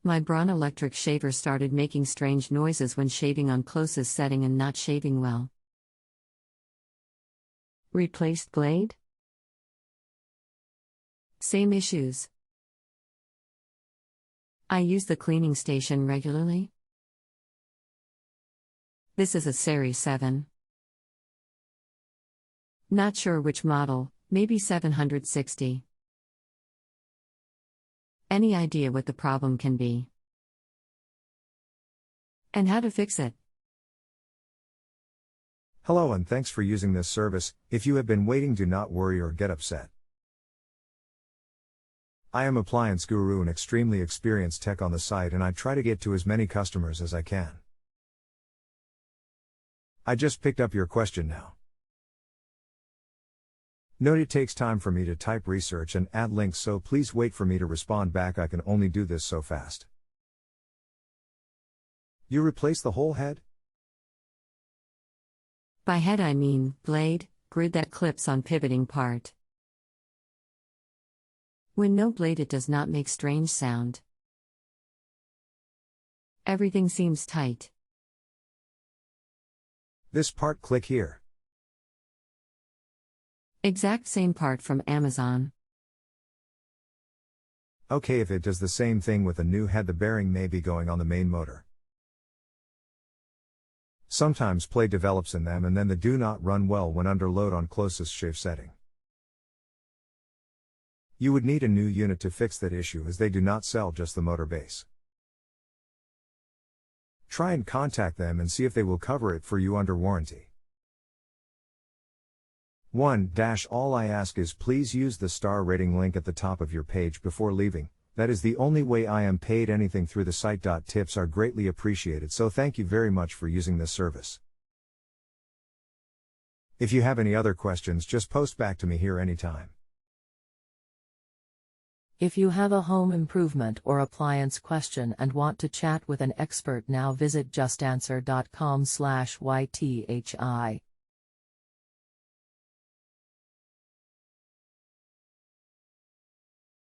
My Braun electric shaver started making strange noises when shaving on closest setting and not shaving well. Replaced blade? Same issues. I use the cleaning station regularly. This is a Serie 7. Not sure which model, maybe 760. Any idea what the problem can be? And how to fix it? Hello and thanks for using this service. If you have been waiting, do not worry or get upset. I am Appliance Guru, an extremely experienced tech on the site, and I try to get to as many customers as I can. I just picked up your question now. Note it takes time for me to type research and add links, so please wait for me to respond back. I can only do this so fast. You replace the whole head? By head I mean blade, grid that clips on pivoting part. When no blade it does not make strange sound. Everything seems tight. This part, click here. Exact same part from Amazon. Okay, if it does the same thing with a new head, the bearing may be going on the main motor. Sometimes play develops in them and then they do not run well when under load on closest shave setting. You would need a new unit to fix that issue, as they do not sell just the motor base. Try and contact them and see if they will cover it for you under warranty. All I ask is please use the star rating link at the top of your page before leaving. That is the only way I am paid anything through the site. Tips are greatly appreciated, so thank you very much for using this service. If you have any other questions, just post back to me here anytime. If you have a home improvement or appliance question and want to chat with an expert, now visit JustAnswer.com/YTHI.